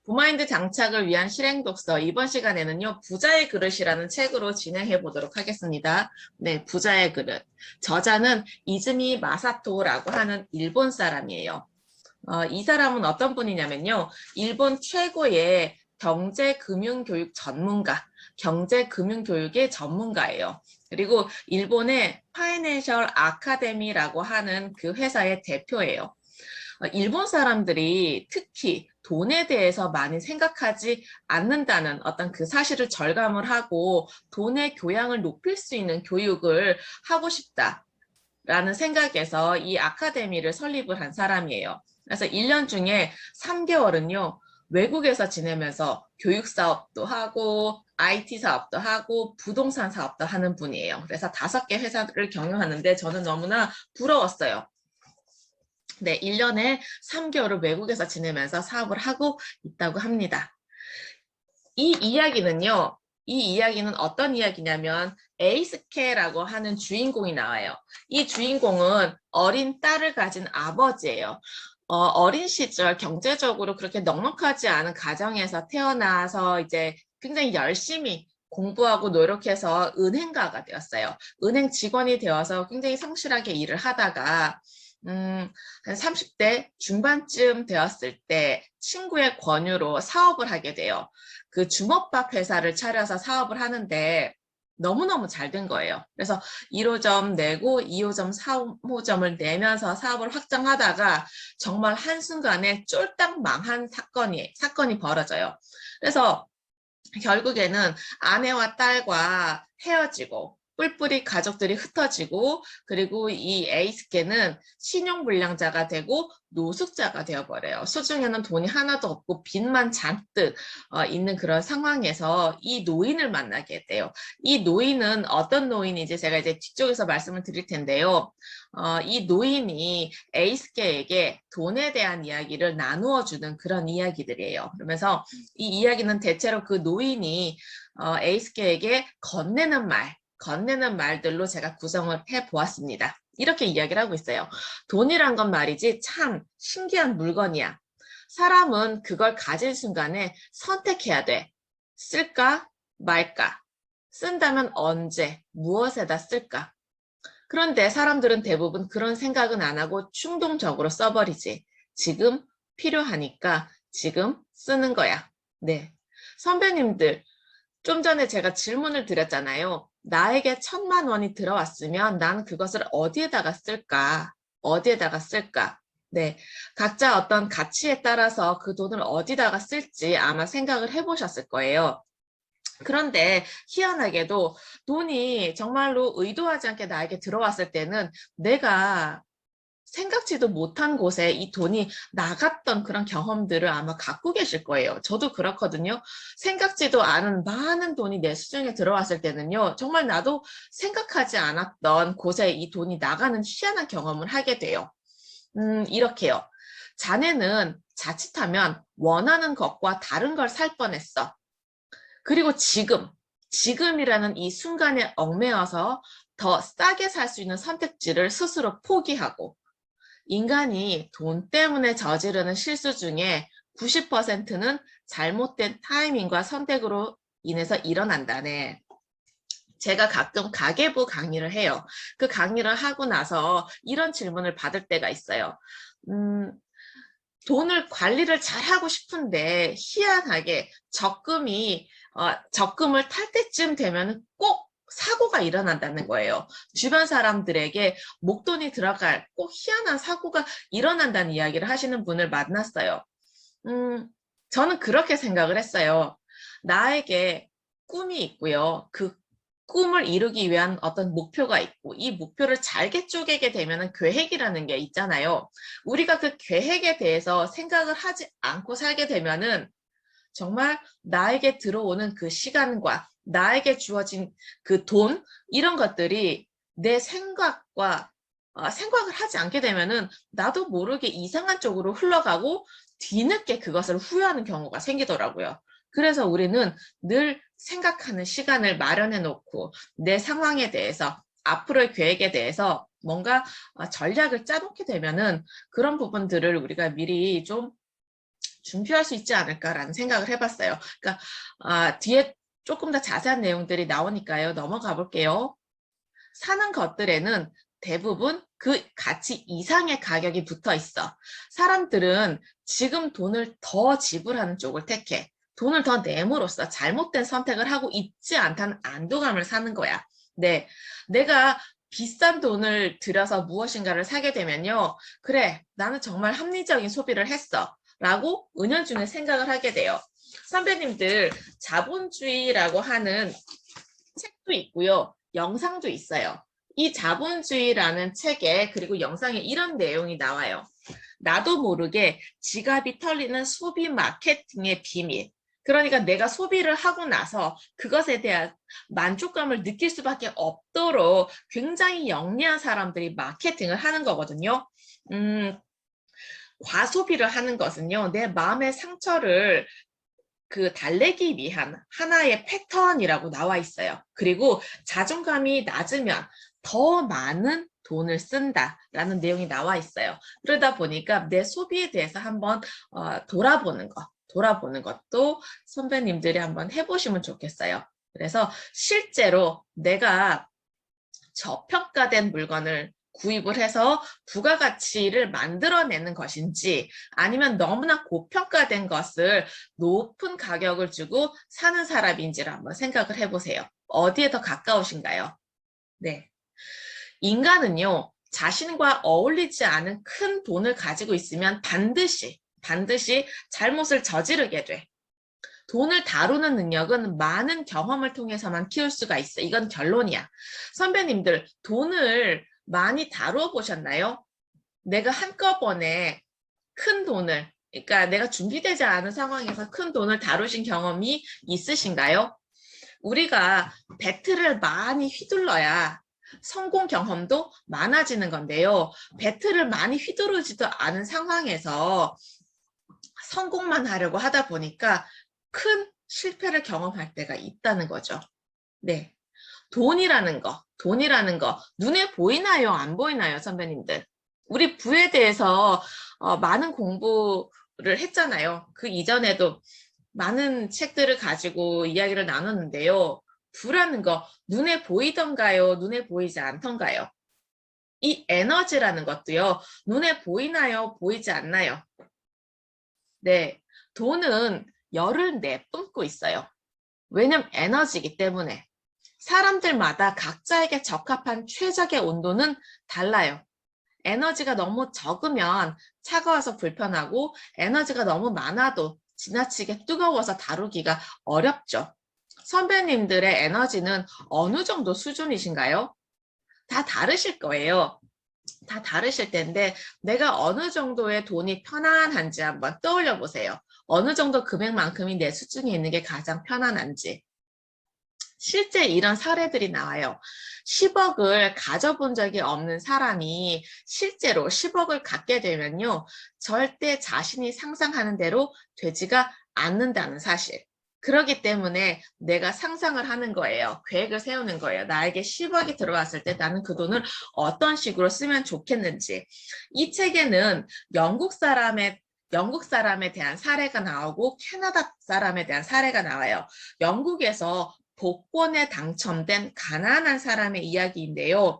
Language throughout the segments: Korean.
고마인드 장착을 위한 실행 독서 이번 시간에는요. 부자의 그릇이라는 책으로 진행해 보도록 하겠습니다. 네, 부자의 그릇. 저자는 이즈미 마사토라고 하는 일본 사람이에요. 이 사람은 어떤 분이냐면요. 일본 최고의 경제금융교육 전문가, 경제금융교육의 전문가예요. 그리고 일본의 파이낸셜 아카데미라고 하는 그 회사의 대표예요. 일본 사람들이 특히 돈에 대해서 많이 생각하지 않는다는 어떤 그 사실을 절감을 하고 돈의 교양을 높일 수 있는 교육을 하고 싶다라는 생각에서 이 아카데미를 설립을 한 사람이에요. 그래서 1년 중에 3개월은요, 외국에서 지내면서 교육 사업도 하고 IT 사업도 하고 부동산 사업도 하는 분이에요. 그래서 5개 회사를 경영하는데 저는 너무나 부러웠어요. 네, 1년에 3개월을 외국에서 지내면서 사업을 하고 있다고 합니다. 이 이야기는 어떤 이야기냐면 에이스케라고 하는 주인공이 나와요. 이 주인공은 어린 딸을 가진 아버지예요. 어린 시절 경제적으로 그렇게 넉넉하지 않은 가정에서 태어나서 이제 굉장히 열심히 공부하고 노력해서 은행가가 되었어요. 은행 직원이 되어서 굉장히 성실하게 일을 하다가 한 30대 중반쯤 되었을 때 친구의 권유로 사업을 하게 돼요. 그 주먹밥 회사를 차려서 사업을 하는데 너무너무 잘 된 거예요. 그래서 1호점 내고 2호점, 3호점을 내면서 사업을 확장하다가 정말 한순간에 쫄딱 망한 사건이 벌어져요. 그래서 결국에는 아내와 딸과 헤어지고 뿔뿔이 가족들이 흩어지고 그리고 이 에이스케는 신용불량자가 되고 노숙자가 되어버려요. 수중에는 돈이 하나도 없고 빚만 잔뜩 있는 그런 상황에서 이 노인을 만나게 돼요. 이 노인은 어떤 노인인지 제가 이제 뒤쪽에서 말씀을 드릴 텐데요. 이 노인이 에이스케에게 돈에 대한 이야기를 나누어 주는 그런 이야기들이에요. 그러면서 이 이야기는 대체로 그 노인이 에이스케에게 건네는 말들로 제가 구성을 해보았습니다. 이렇게 이야기를 하고 있어요. 돈이란 건 말이지 참 신기한 물건이야. 사람은 그걸 가진 순간에 선택해야 돼. 쓸까 말까? 쓴다면 언제, 무엇에다 쓸까? 그런데 사람들은 대부분 그런 생각은 안 하고 충동적으로 써버리지. 지금 필요하니까 지금 쓰는 거야. 네. 선배님들, 좀 전에 제가 질문을 드렸잖아요. 나에게 1,000만 원이 들어왔으면 난 그것을 어디에다가 쓸까? 어디에다가 쓸까? 네. 각자 어떤 가치에 따라서 그 돈을 어디다가 쓸지 아마 생각을 해보셨을 거예요. 그런데 희한하게도 돈이 정말로 의도하지 않게 나에게 들어왔을 때는 내가 생각지도 못한 곳에 이 돈이 나갔던 그런 경험들을 아마 갖고 계실 거예요. 저도 그렇거든요. 생각지도 않은 많은 돈이 내 수중에 들어왔을 때는요. 정말 나도 생각하지 않았던 곳에 이 돈이 나가는 희한한 경험을 하게 돼요. 이렇게요. 자네는 자칫하면 원하는 것과 다른 걸 살 뻔했어. 그리고 지금이라는 이 순간에 얽매여서 더 싸게 살 수 있는 선택지를 스스로 포기하고 인간이 돈 때문에 저지르는 실수 중에 90%는 잘못된 타이밍과 선택으로 인해서 일어난다네. 제가 가끔 가계부 강의를 해요. 그 강의를 하고 나서 이런 질문을 받을 때가 있어요. 돈을 관리를 잘 하고 싶은데 희한하게 적금을 탈 때쯤 되면 꼭 사고가 일어난다는 거예요. 주변 사람들에게 목돈이 들어갈 꼭 희한한 사고가 일어난다는 이야기를 하시는 분을 만났어요. 저는 그렇게 생각을 했어요. 나에게 꿈이 있고요. 그 꿈을 이루기 위한 어떤 목표가 있고 이 목표를 잘게 쪼개게 되면 계획이라는 게 있잖아요. 우리가 그 계획에 대해서 생각을 하지 않고 살게 되면은 정말 나에게 들어오는 그 시간과 나에게 주어진 그 돈 이런 것들이 내 생각을 하지 않게 되면은 나도 모르게 이상한 쪽으로 흘러가고 뒤늦게 그것을 후회하는 경우가 생기더라고요. 그래서 우리는 늘 생각하는 시간을 마련해 놓고 내 상황에 대해서 앞으로의 계획에 대해서 뭔가 전략을 짜놓게 되면은 그런 부분들을 우리가 미리 좀 준표할 수 있지 않을까라는 생각을 해봤어요. 그러니까 뒤에 조금 더 자세한 내용들이 나오니까요. 넘어가 볼게요. 사는 것들에는 대부분 그 가치 이상의 가격이 붙어 있어. 사람들은 지금 돈을 더 지불하는 쪽을 택해. 돈을 더 내므로써 잘못된 선택을 하고 있지 않다는 안도감을 사는 거야. 네, 내가 비싼 돈을 들여서 무엇인가를 사게 되면요. 그래, 나는 정말 합리적인 소비를 했어. 라고 은연중에 생각을 하게 돼요. 선배님들, 자본주의라고 하는 책도 있고요. 영상도 있어요. 이 자본주의라는 책에 그리고 영상에 이런 내용이 나와요. 나도 모르게 지갑이 털리는 소비 마케팅의 비밀. 그러니까 내가 소비를 하고 나서 그것에 대한 만족감을 느낄 수밖에 없도록 굉장히 영리한 사람들이 마케팅을 하는 거거든요. 과소비를 하는 것은요, 내 마음의 상처를 달래기 위한 하나의 패턴이라고 나와 있어요. 그리고 자존감이 낮으면 더 많은 돈을 쓴다라는 내용이 나와 있어요. 그러다 보니까 내 소비에 대해서 한번 돌아보는 것도 선배님들이 한번 해보시면 좋겠어요. 그래서 실제로 내가 저평가된 물건을 구입을 해서 부가가치를 만들어내는 것인지 아니면 너무나 고평가된 것을 높은 가격을 주고 사는 사람인지를 한번 생각을 해보세요. 어디에 더 가까우신가요? 네. 인간은요, 자신과 어울리지 않은 큰 돈을 가지고 있으면 반드시 잘못을 저지르게 돼. 돈을 다루는 능력은 많은 경험을 통해서만 키울 수가 있어. 이건 결론이야. 선배님들, 돈을 많이 다루어 보셨나요? 내가 한꺼번에 큰 돈을, 그러니까 내가 준비되지 않은 상황에서 큰 돈을 다루신 경험이 있으신가요? 우리가 배틀을 많이 휘둘러야 성공 경험도 많아지는 건데요. 배틀을 많이 휘두르지도 않은 상황에서 성공만 하려고 하다 보니까 큰 실패를 경험할 때가 있다는 거죠. 네. 돈이라는 거 눈에 보이나요? 안 보이나요? 선배님들. 우리 부에 대해서 많은 공부를 했잖아요. 그 이전에도 많은 책들을 가지고 이야기를 나눴는데요. 부라는 거 눈에 보이던가요? 눈에 보이지 않던가요? 이 에너지라는 것도요. 눈에 보이나요? 보이지 않나요? 네. 돈은 열을 내뿜고 있어요. 왜냐면 에너지이기 때문에. 사람들마다 각자에게 적합한 최적의 온도는 달라요. 에너지가 너무 적으면 차가워서 불편하고 에너지가 너무 많아도 지나치게 뜨거워서 다루기가 어렵죠. 선배님들의 에너지는 어느 정도 수준이신가요? 다 다르실 거예요. 다 다르실 텐데 내가 어느 정도의 돈이 편안한지 한번 떠올려 보세요. 어느 정도 금액만큼이 내 수중에 있는 게 가장 편안한지. 실제 이런 사례들이 나와요. 10억을 가져본 적이 없는 사람이 실제로 10억을 갖게 되면요. 절대 자신이 상상하는 대로 되지가 않는다는 사실. 그렇기 때문에 내가 상상을 하는 거예요. 계획을 세우는 거예요. 나에게 10억이 들어왔을 때 나는 그 돈을 어떤 식으로 쓰면 좋겠는지. 이 책에는 영국 사람에 대한 사례가 나오고 캐나다 사람에 대한 사례가 나와요. 영국에서 복권에 당첨된 가난한 사람의 이야기인데요.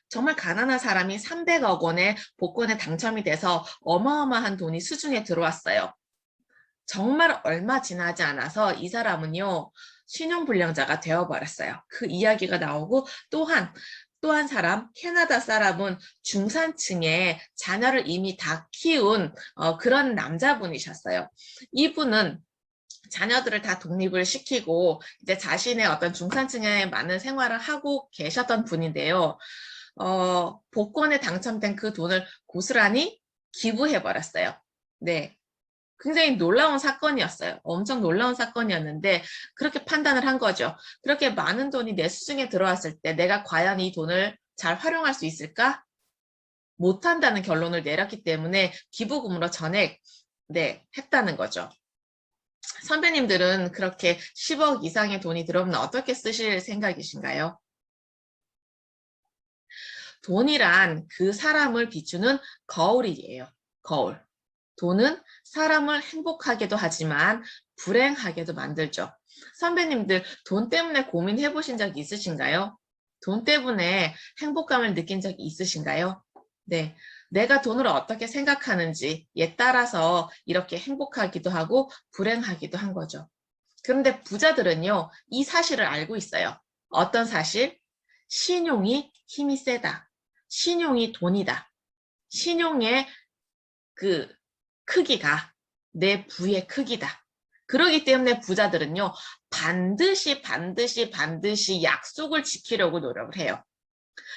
정말 가난한 사람이 300억 원의 복권에 당첨이 돼서 어마어마한 돈이 수중에 들어왔어요. 정말 얼마 지나지 않아서 이 사람은요, 신용불량자가 되어버렸어요. 그 이야기가 나오고 또 한 사람, 캐나다 사람은 중산층의 자녀를 이미 다 키운 그런 남자분이셨어요. 이분은 자녀들을 다 독립을 시키고 이제 자신의 어떤 중산층에 맞는 생활을 하고 계셨던 분인데요. 복권에 당첨된 그 돈을 고스란히 기부해버렸어요. 네. 굉장히 놀라운 사건이었어요. 엄청 놀라운 사건이었는데 그렇게 판단을 한 거죠. 그렇게 많은 돈이 내 수중에 들어왔을 때 내가 과연 이 돈을 잘 활용할 수 있을까? 못한다는 결론을 내렸기 때문에 기부금으로 전액 했다는 거죠. 선배님들은 그렇게 10억 이상의 돈이 들어오면 어떻게 쓰실 생각이신가요? 돈이란 그 사람을 비추는 거울이에요. 거울. 돈은 사람을 행복하게도 하지만 불행하게도 만들죠. 선배님들 돈 때문에 고민해 보신 적 있으신가요? 돈 때문에 행복감을 느낀 적이 있으신가요? 네. 내가 돈을 어떻게 생각하는지에 따라서 이렇게 행복하기도 하고 불행하기도 한 거죠. 그런데 부자들은요, 이 사실을 알고 있어요. 어떤 사실? 신용이 힘이 세다. 신용이 돈이다. 신용의 그 크기가 내 부의 크기다. 그렇기 때문에 부자들은요, 반드시 약속을 지키려고 노력을 해요.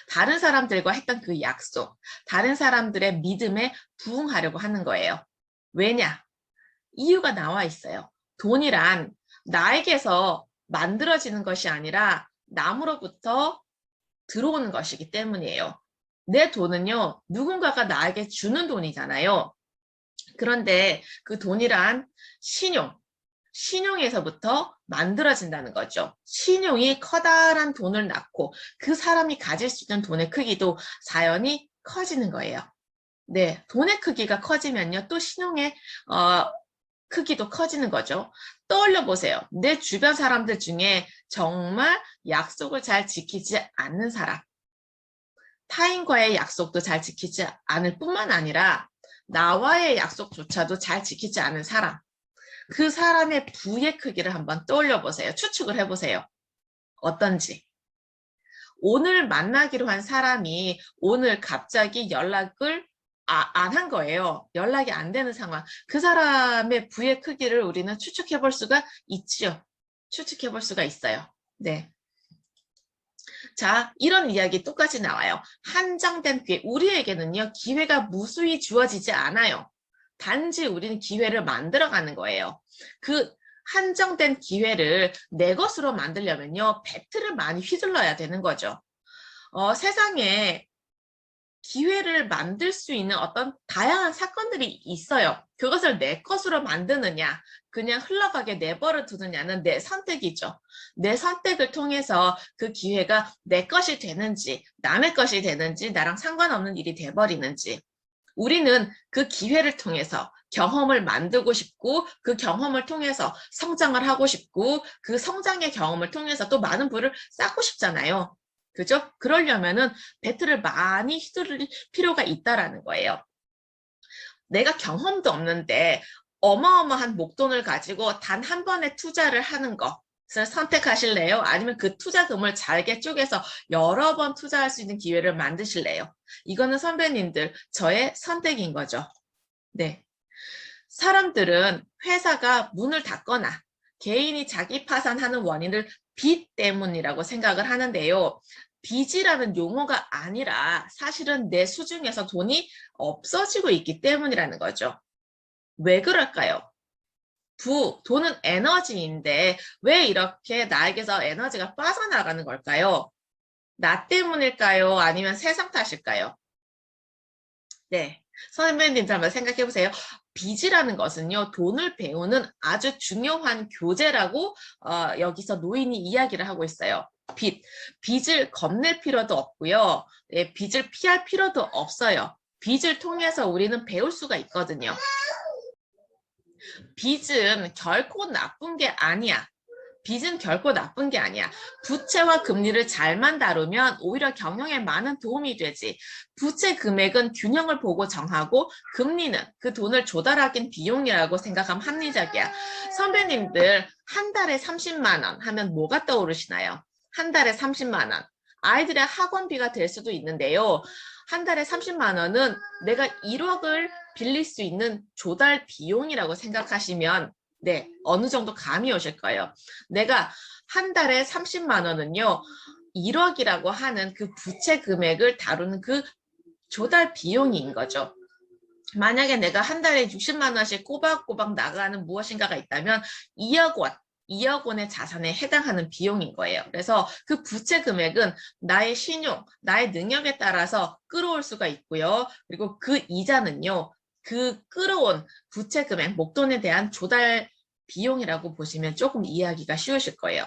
다른 사람들과 했던 그 약속, 다른 사람들의 믿음에 부응하려고 하는 거예요. 왜냐? 이유가 나와 있어요. 돈이란 나에게서 만들어지는 것이 아니라 남으로부터 들어오는 것이기 때문이에요. 내 돈은요, 누군가가 나에게 주는 돈이잖아요. 그런데 그 돈이란 신용에서부터 만들어진다는 거죠. 신용이 커다란 돈을 낳고 그 사람이 가질 수 있는 돈의 크기도 자연히 커지는 거예요. 네, 돈의 크기가 커지면요, 또 신용의 크기도 커지는 거죠. 떠올려 보세요. 내 주변 사람들 중에 정말 약속을 잘 지키지 않는 사람, 타인과의 약속도 잘 지키지 않을 뿐만 아니라 나와의 약속조차도 잘 지키지 않은 사람, 그 사람의 부의 크기를 한번 떠올려 보세요. 추측을 해보세요. 어떤지. 오늘 만나기로 한 사람이 오늘 갑자기 연락을 안 한 거예요. 연락이 안 되는 상황. 그 사람의 부의 크기를 우리는 추측해 볼 수가 있지요. 추측해 볼 수가 있어요. 네. 자, 이런 이야기 똑같이 나와요. 한정된 기회. 우리에게는요, 기회가 무수히 주어지지 않아요. 단지 우리는 기회를 만들어가는 거예요. 그 한정된 기회를 내 것으로 만들려면요, 배틀을 많이 휘둘러야 되는 거죠. 세상에 기회를 만들 수 있는 어떤 다양한 사건들이 있어요. 그것을 내 것으로 만드느냐, 그냥 흘러가게 내버려 두느냐는 내 선택이죠. 내 선택을 통해서 그 기회가 내 것이 되는지, 남의 것이 되는지, 나랑 상관없는 일이 돼버리는지. 우리는 그 기회를 통해서 경험을 만들고 싶고, 그 경험을 통해서 성장을 하고 싶고, 그 성장의 경험을 통해서 또 많은 부를 쌓고 싶잖아요. 그죠? 그러려면은 배틀을 많이 휘두를 필요가 있다라는 거예요. 내가 경험도 없는데 어마어마한 목돈을 가지고 단 한 번에 투자를 하는 것을 선택하실래요? 아니면 그 투자금을 잘게 쪼개서 여러 번 투자할 수 있는 기회를 만드실래요? 이거는 선배님들 저의 선택인 거죠. 네. 사람들은 회사가 문을 닫거나 개인이 자기 파산하는 원인을 빚 때문이라고 생각을 하는데요. 빚이라는 용어가 아니라 사실은 내 수중에서 돈이 없어지고 있기 때문이라는 거죠. 왜 그럴까요? 돈은 에너지인데 왜 이렇게 나에게서 에너지가 빠져나가는 걸까요? 나 때문일까요? 아니면 세상 탓일까요? 네. 선배님들 한번 생각해 보세요. 빚이라는 것은요, 돈을 배우는 아주 중요한 교재라고 여기서 노인이 이야기를 하고 있어요. 빚을 겁낼 필요도 없고요. 예, 빚을 피할 필요도 없어요. 빚을 통해서 우리는 배울 수가 있거든요. 빚은 결코 나쁜 게 아니야. 빚은 결코 나쁜 게 아니야. 부채와 금리를 잘만 다루면 오히려 경영에 많은 도움이 되지. 부채 금액은 균형을 보고 정하고 금리는 그 돈을 조달하긴 비용이라고 생각하면 합리적이야. 선배님들 한 달에 30만 원 하면 뭐가 떠오르시나요? 한 달에 30만 원. 아이들의 학원비가 될 수도 있는데요. 한 달에 30만 원은 내가 1억을 빌릴 수 있는 조달 비용이라고 생각하시면 네, 어느 정도 감이 오실 거예요. 내가 한 달에 30만 원은요, 1억이라고 하는 그 부채 금액을 다루는 그 조달 비용인 거죠. 만약에 내가 한 달에 60만 원씩 꼬박꼬박 나가는 무엇인가가 있다면 2억 원의 자산에 해당하는 비용인 거예요. 그래서 그 부채 금액은 나의 신용, 나의 능력에 따라서 끌어올 수가 있고요. 그리고 그 이자는요, 그 끌어온 부채 금액, 목돈에 대한 조달 비용이라고 보시면 조금 이해하기가 쉬우실 거예요.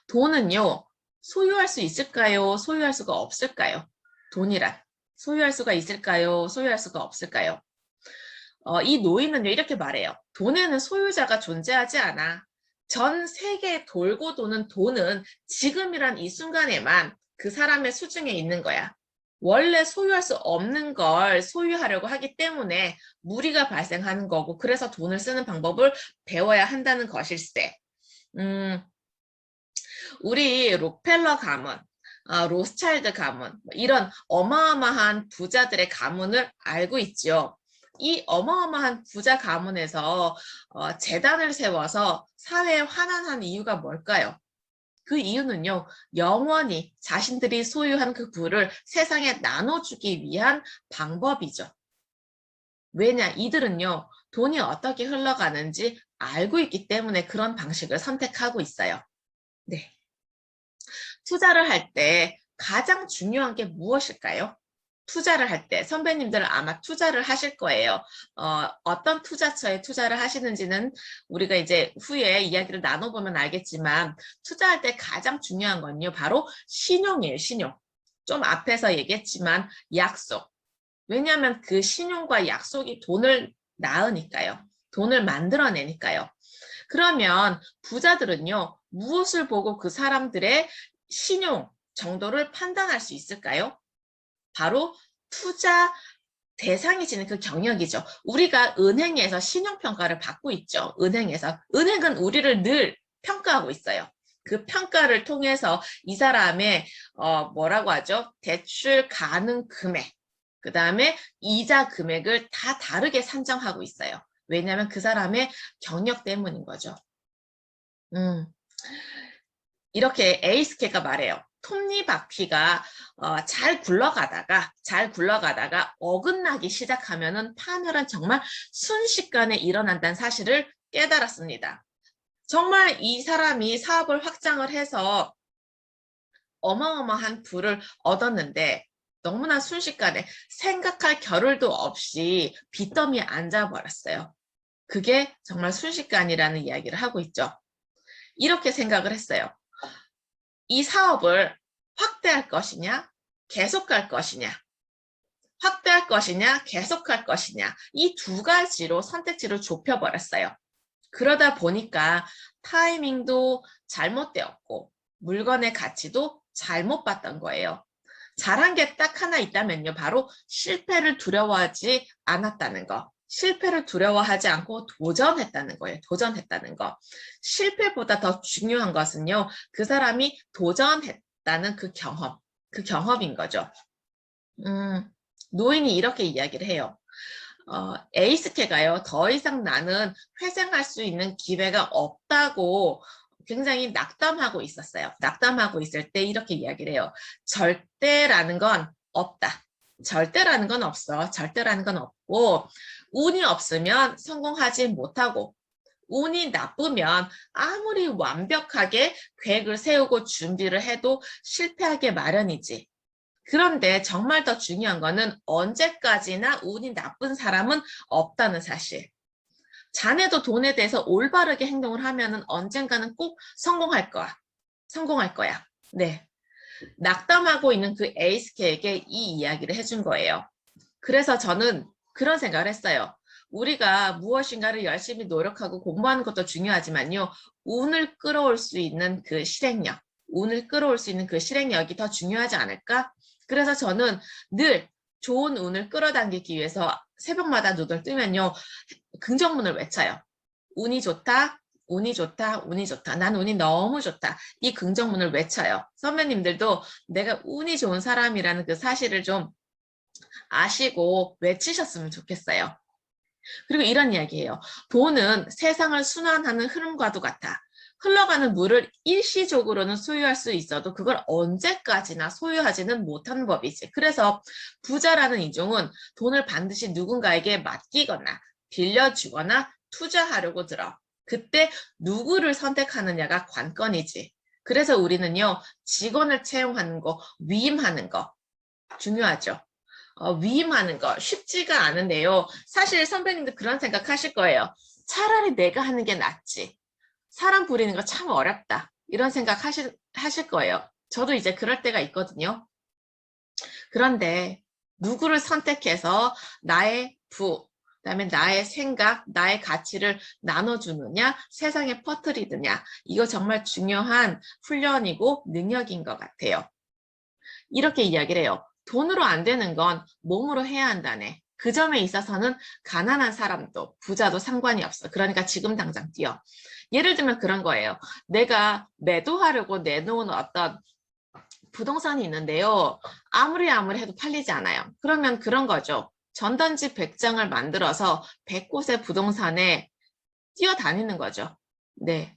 돈은요, 소유할 수 있을까요? 소유할 수가 없을까요? 돈이란. 소유할 수가 있을까요? 소유할 수가 없을까요? 이 노인은요, 이렇게 말해요. 돈에는 소유자가 존재하지 않아. 전 세계에 돌고 도는 돈은 지금이란 이 순간에만 그 사람의 수중에 있는 거야. 원래 소유할 수 없는 걸 소유하려고 하기 때문에 무리가 발생하는 거고, 그래서 돈을 쓰는 방법을 배워야 한다는 것일세. 우리 록펠러 가문, 로스차일드 가문, 이런 어마어마한 부자들의 가문을 알고 있죠. 이 어마어마한 부자 가문에서 재단을 세워서 사회에 환원한 이유가 뭘까요? 그 이유는요, 영원히 자신들이 소유한 그 부를 세상에 나눠주기 위한 방법이죠. 왜냐, 이들은요, 돈이 어떻게 흘러가는지 알고 있기 때문에 그런 방식을 선택하고 있어요. 네. 투자를 할 때 가장 중요한 게 무엇일까요? 투자를 할 때 선배님들은 아마 투자를 하실 거예요. 어떤 투자처에 투자를 하시는지는 우리가 이제 후에 이야기를 나눠보면 알겠지만 투자할 때 가장 중요한 건요. 바로 신용이에요. 신용. 좀 앞에서 얘기했지만 약속. 왜냐하면 그 신용과 약속이 돈을 낳으니까요. 돈을 만들어내니까요. 그러면 부자들은요. 무엇을 보고 그 사람들의 신용 정도를 판단할 수 있을까요? 바로 투자 대상이 지는 그 경력이죠. 우리가 은행에서 신용평가를 받고 있죠. 은행에서. 은행은 우리를 늘 평가하고 있어요. 그 평가를 통해서 이 사람의 뭐라고 하죠? 대출 가능 금액, 그 다음에 이자 금액을 다 다르게 산정하고 있어요. 왜냐하면 그 사람의 경력 때문인 거죠. 이렇게 에이스케가 말해요. 톱니바퀴가 잘 굴러가다가 어긋나기 시작하면은 파멸은 정말 순식간에 일어난다는 사실을 깨달았습니다. 정말 이 사람이 사업을 확장을 해서 어마어마한 부를 얻었는데 너무나 순식간에 생각할 겨를도 없이 빚더미에 앉아버렸어요. 그게 정말 순식간이라는 이야기를 하고 있죠. 이렇게 생각을 했어요. 이 사업을 확대할 것이냐, 계속할 것이냐, 확대할 것이냐, 계속할 것이냐, 이 두 가지로 선택지를 좁혀버렸어요. 그러다 보니까 타이밍도 잘못되었고 물건의 가치도 잘못 봤던 거예요. 잘한 게 딱 하나 있다면요. 바로 실패를 두려워하지 않았다는 거. 실패를 두려워하지 않고 도전했다는 거예요. 도전했다는 거. 실패보다 더 중요한 것은요. 그 사람이 도전했다는 그 경험인 거죠. 노인이 이렇게 이야기를 해요. 에이스케가요. 더 이상 나는 회생할 수 있는 기회가 없다고 굉장히 낙담하고 있었어요. 낙담하고 있을 때 이렇게 이야기를 해요. 절대라는 건 없다. 절대라는 건 없어. 절대라는 건 없고 운이 없으면 성공하지 못하고 운이 나쁘면 아무리 완벽하게 계획을 세우고 준비를 해도 실패하게 마련이지. 그런데 정말 더 중요한 거는 언제까지나 운이 나쁜 사람은 없다는 사실. 자네도 돈에 대해서 올바르게 행동을 하면은 언젠가는 꼭 성공할 거야. 성공할 거야. 네. 낙담하고 있는 그 에이스케에게 이 이야기를 해준 거예요. 그래서 저는 그런 생각을 했어요. 우리가 무엇인가를 열심히 노력하고 공부하는 것도 중요하지만요. 운을 끌어올 수 있는 그 실행력, 운을 끌어올 수 있는 그 실행력이 더 중요하지 않을까? 그래서 저는 늘 좋은 운을 끌어당기기 위해서 새벽마다 눈을 뜨면요. 긍정문을 외쳐요. 운이 좋다, 운이 좋다, 운이 좋다. 난 운이 너무 좋다. 이 긍정문을 외쳐요. 선배님들도 내가 운이 좋은 사람이라는 그 사실을 좀 아시고 외치셨으면 좋겠어요. 그리고 이런 이야기예요. 돈은 세상을 순환하는 흐름과도 같아. 흘러가는 물을 일시적으로는 소유할 수 있어도 그걸 언제까지나 소유하지는 못하는 법이지. 그래서 부자라는 이종은 돈을 반드시 누군가에게 맡기거나 빌려주거나 투자하려고 들어. 그때 누구를 선택하느냐가 관건이지. 그래서 우리는요, 직원을 채용하는 거, 위임하는 거 중요하죠. 위임하는 거 쉽지가 않은데요. 사실 선배님도 그런 생각 하실 거예요. 차라리 내가 하는 게 낫지. 사람 부리는 거 참 어렵다. 이런 생각 하실 거예요. 저도 이제 그럴 때가 있거든요. 그런데 누구를 선택해서 나의 그다음에 나의 생각, 나의 가치를 나눠주느냐, 세상에 퍼뜨리느냐. 이거 정말 중요한 훈련이고 능력인 것 같아요. 이렇게 이야기를 해요. 돈으로 안 되는 건 몸으로 해야 한다네. 그 점에 있어서는 가난한 사람도 부자도 상관이 없어. 그러니까 지금 당장 뛰어. 예를 들면 그런 거예요. 내가 매도하려고 내놓은 어떤 부동산이 있는데요. 아무리 해도 팔리지 않아요. 그러면 그런 거죠. 전단지 100장을 만들어서 100곳의 부동산에 뛰어다니는 거죠. 네.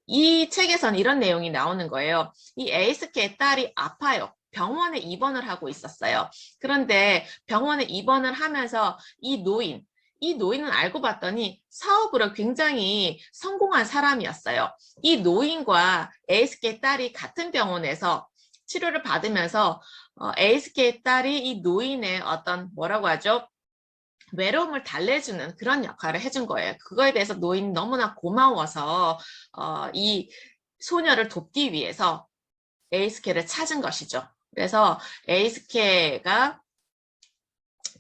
이 책에서는 이런 내용이 나오는 거예요. 이 에이스케의 딸이 아파요. 병원에 입원을 하고 있었어요. 그런데 병원에 입원을 하면서 이 노인은 알고 봤더니 사업으로 굉장히 성공한 사람이었어요. 이 노인과 에이스케의 딸이 같은 병원에서 치료를 받으면서 에이스케의 딸이 이 노인의 어떤 뭐라고 하죠? 외로움을 달래주는 그런 역할을 해준 거예요. 그거에 대해서 노인이 너무나 고마워서 이 소녀를 돕기 위해서 에이스케를 찾은 것이죠. 그래서 에이스케가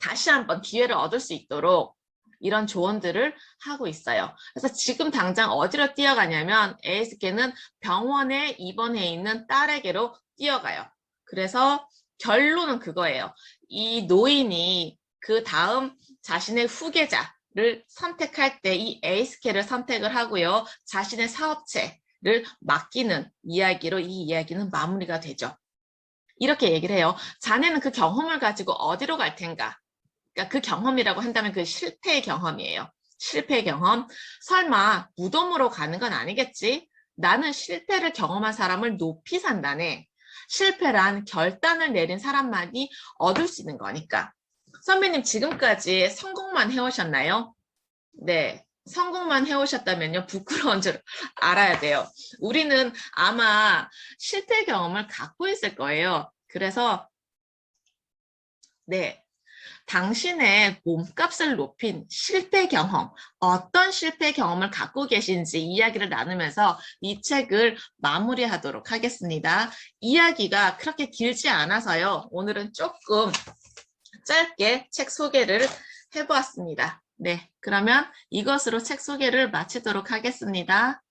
다시 한번 기회를 얻을 수 있도록 이런 조언들을 하고 있어요. 그래서 지금 당장 어디로 뛰어가냐면 에이스케는 병원에 입원해 있는 딸에게로 뛰어가요. 그래서 결론은 그거예요. 이 노인이 그 다음 자신의 후계자를 선택할 때 이 에이스케를 선택을 하고요. 자신의 사업체를 맡기는 이야기로 이 이야기는 마무리가 되죠. 이렇게 얘기를 해요. 자네는 그 경험을 가지고 어디로 갈 텐가? 그러니까 그 경험이라고 한다면 그 실패의 경험이에요. 실패의 경험. 설마 무덤으로 가는 건 아니겠지? 나는 실패를 경험한 사람을 높이 산다네. 실패란 결단을 내린 사람만이 얻을 수 있는 거니까. 선배님 지금까지 성공만 해오셨나요? 네. 성공만 해오셨다면요. 부끄러운 줄 알아야 돼요. 우리는 아마 실패 경험을 갖고 있을 거예요. 그래서 네. 당신의 몸값을 높인 실패 경험, 어떤 실패 경험을 갖고 계신지 이야기를 나누면서 이 책을 마무리하도록 하겠습니다. 이야기가 그렇게 길지 않아서요. 오늘은 조금 짧게 책 소개를 해보았습니다. 네, 그러면 이것으로 책 소개를 마치도록 하겠습니다.